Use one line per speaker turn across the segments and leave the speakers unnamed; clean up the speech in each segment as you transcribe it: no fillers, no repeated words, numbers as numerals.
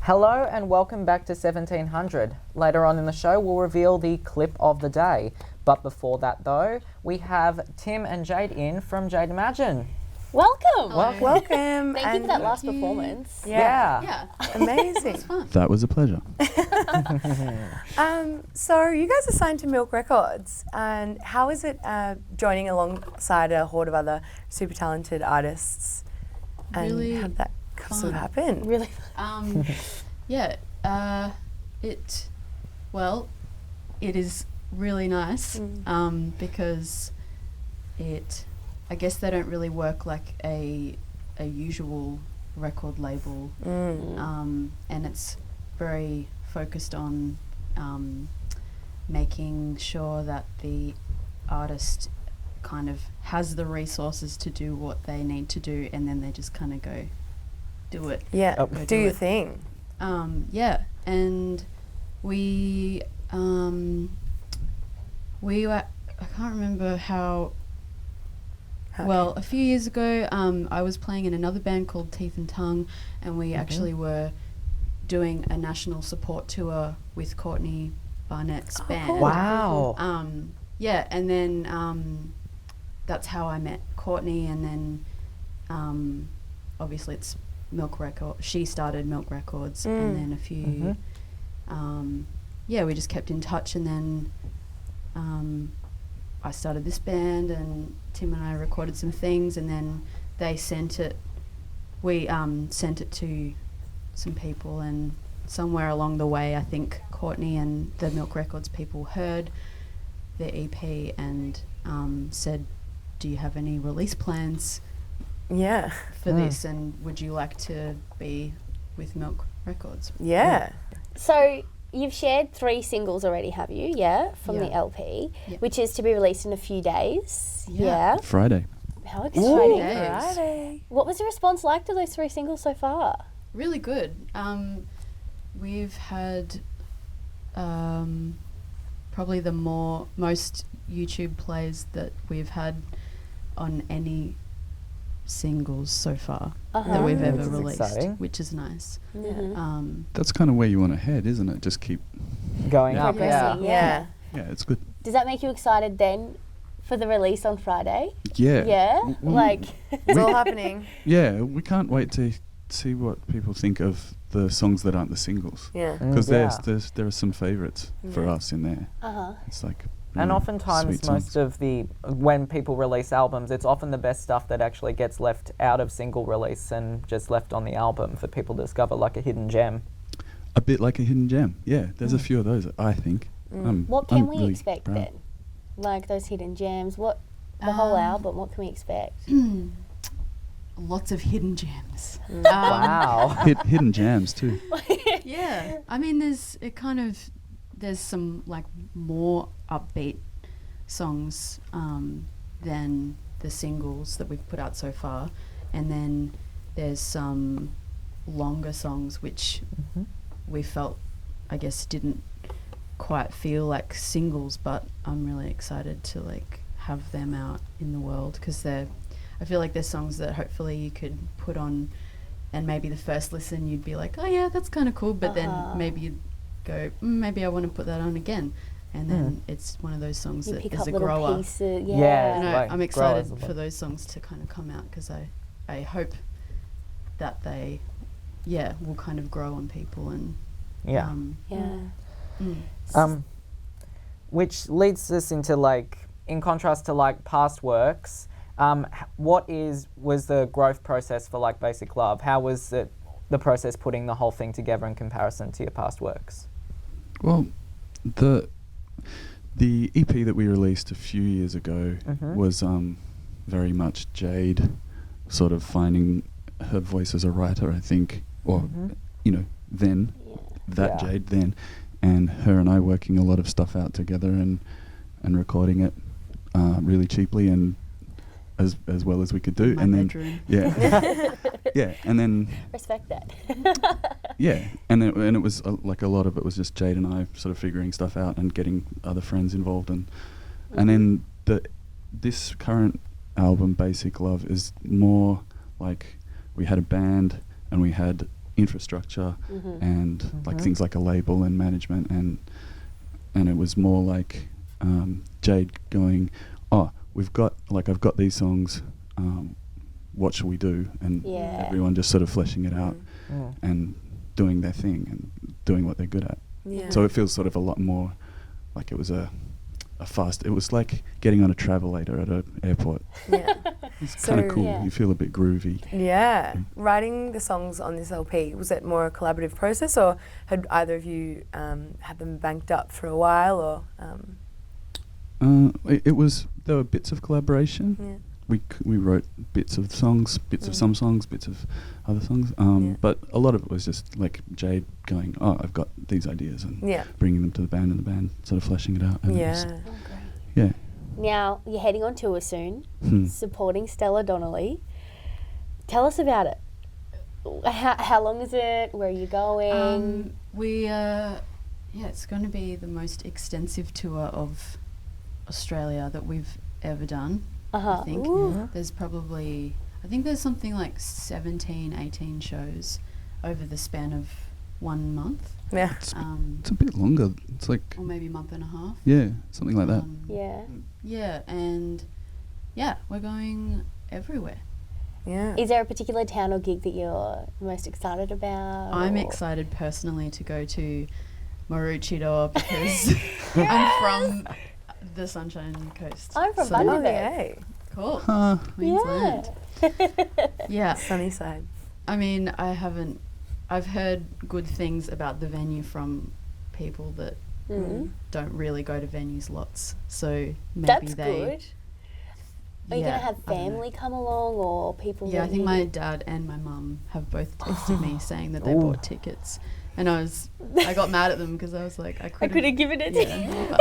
Hello and welcome back to 1700. Later on in the show, we'll reveal the clip of the day. But before that, though, we have Tim and Jade in from JADE IMAGINE.
Welcome.
Welcome.
Thank you for that last performance.
Yeah.
Amazing.
That was a pleasure.
So you guys are signed to Milk Records, and how is it joining alongside a horde of other super talented artists? And
Really
how did that sort of happen?
Really.
It is really nice because I guess they don't really work like a usual record label, and it's very focused on making sure that the artist kind of has the resources to do what they need to do, and then they just kind of go do it.
Yeah,
Oh.
do your thing.
And we were, I can't remember how. Well, a few years ago, I was playing in another band called Teeth and Tongue, and we actually were doing a national support tour with Courtney Barnett's band.
cool.
Wow.
And then that's how I met Courtney, and then obviously it's Milk Record. She started Milk Records, and then a few. We just kept in touch, and then I started this band, and Tim and I recorded some things, and then they sent it. We sent it to some people, and somewhere along the way, I think Courtney and the Milk Records people heard the EP and said, "Do you have any release plans
Yeah.
for this, and would you like to be with Milk Records?"
Yeah.
So you've shared 3 singles already, have you? Yeah, from the LP, which is to be released in a few days. Yeah.
Friday.
How exciting.
Friday.
What was the response like to those 3 singles so far?
Really good. We've had probably the most YouTube plays that we've had on any singles so far that we've ever
That's
released,
exciting.
which is nice.
That's kind of where you want to head, isn't it? Just keep.
Going up, yeah.
Progressing,
Yeah.
Yeah, it's good.
Does that make you excited then for the release on Friday?
Yeah.
Yeah? Like,
It's all happening.
Yeah, we can't wait to see what people think of the songs that aren't the singles.
Yeah.
Because
Yeah.
there are some favourites for us in there. It's like.
And
really
oftentimes,
sweet
most
songs.
of when people release albums, it's often the best stuff that actually gets left out of single release and just left on the album for people to discover, like a hidden gem.
A bit like a hidden gem. Yeah, there's a few of those, I think.
what can
I'm
we
really
expect
proud.
then? Like those hidden gems? What the whole album? What can we expect?
Lots of hidden gems.
Wow.
Hidden jams too.
Yeah, I mean, there's some like more upbeat songs than the singles that we've put out so far, and then there's some longer songs which we felt, I guess, didn't quite feel like singles, but I'm really excited to like have them out in the world, because I feel like there's songs that hopefully you could put on, and maybe the first listen you'd be like, oh yeah, that's kind of cool, but then maybe you'd go, maybe I want to put that on again, and then it's one of those songs
You
that
pick
is
up
a
little
grower.
pieces.
Yeah.
And
like
I'm excited
growers a
for
lot.
those songs to kind of come out, because I hope that they will kind of grow on people, and
Yeah. Which leads us into, like, in contrast to like past works, what was the growth process for like Basic Love? How was it, the process putting the whole thing together in comparison to your past works?
Well, the EP that we released a few years ago was very much Jade sort of finding her voice as a writer, I think, or then Jade then, and her and I working a lot of stuff out together and recording it really cheaply and as well as we could do.
My
and
bedroom.
then and then
Respect that.
and it was like a lot of it was just Jade and I sort of figuring stuff out and getting other friends involved, and then this current album, Basic Love, is more like we had a band and we had infrastructure and like things like a label and management, and it was more like Jade going, oh, I've got these songs, what shall we do? And everyone just sort of fleshing it out and doing their thing and doing what they're good at.
Yeah.
So it feels sort of a lot more like it was a fast, it was like getting on a travelator at an airport.
Yeah.
It's kind of cool.
Yeah.
You feel a bit groovy.
Yeah. Writing the songs on this LP, was it more a collaborative process, or had either of you had them banked up for a while, or?
There were bits of collaboration.
Yeah.
We wrote bits of songs, bits of some songs, bits of other songs. But a lot of it was just like Jade going, oh, I've got these ideas, and bringing them to the band, and the band sort of fleshing it out. And it was, yeah.
Now, you're heading on tour soon, supporting Stella Donnelly. Tell us about it. How long is it? Where are you going?
It's going to be the most extensive tour of Australia that we've ever done. I think there's something like 17, 18 shows over the span of 1 month.
Yeah.
It's a bit longer. It's like,
or maybe a month and a half.
Yeah, something like that.
Yeah, and we're going everywhere.
Yeah.
Is there a particular town or gig that you're most excited about?
I'm excited personally to go to Maroochydore because I'm from the Sunshine Coast.
I'm from Bundaberg.
Cool. Queensland. Yeah.
Sunny side.
I mean, I've heard good things about the venue from people that don't really go to venues lots. So maybe
That's good. Are you going to have family come along, or people?
Yeah, I think my dad and my mum have both texted me saying that they bought tickets. And I got mad at them because I was like, I could have given it to you.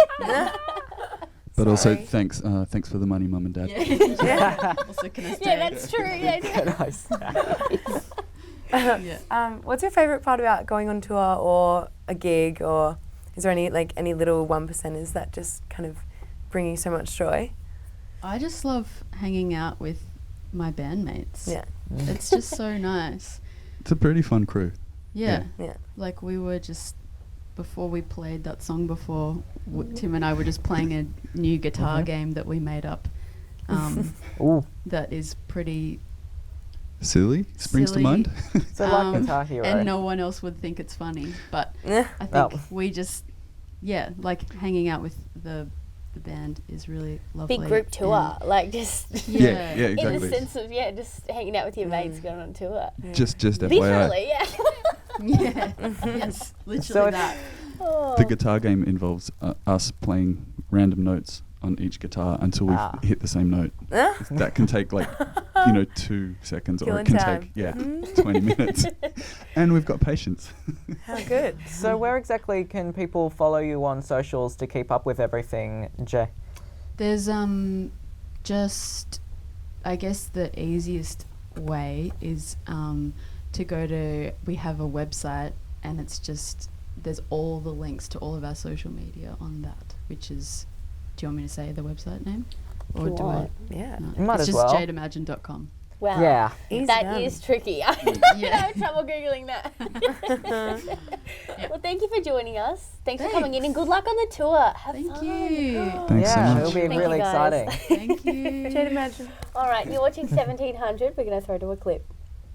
But also, thanks for the money, Mum and Dad.
Yeah. Also, can I stay?
Yeah, that's true. Yeah.
What's your favourite part about going on tour or a gig, or is there any little 1%ers that just kind of bring you so much joy?
I just love hanging out with my bandmates. Yeah. It's just so nice.
It's a pretty fun crew.
Yeah. Like we were just, before we played that song before, Tim and I were just playing a new guitar game that we made up. That is pretty
silly. Springs to mind.
So like Guitar Hero.
And no one else would think it's funny. But I think we just, like hanging out with the band is really lovely.
Big group tour, like just
yeah, exactly.
in the sense of just hanging out with your mates going on tour.
Just
literally,
FYI.
Yes, literally that.
The guitar game involves us playing random notes on each guitar until we hit the same note. That can take 2 seconds, or it can take 20 minutes. And we've got patience.
How good.
So where exactly can people follow you on socials to keep up with everything, Jay?
There's just, I guess the easiest way is to go to, we have a website, and it's just, there's all the links to all of our social media on that, which is, do you want me to say the website name? Or do I?
Yeah.
You might
it's
as
just
well.
jadeimagine.com.
Wow.
Yeah.
That is tricky. I have trouble Googling that. Well, thank you for joining us. Thanks for coming in, and good luck on the tour. Have fun.
Thank you.
Thanks so much.
It'll be
Thank
really
you, guys.
exciting.
Thank you.
Jade Imagine.
All right, you're watching 1700. We're going to throw to a clip.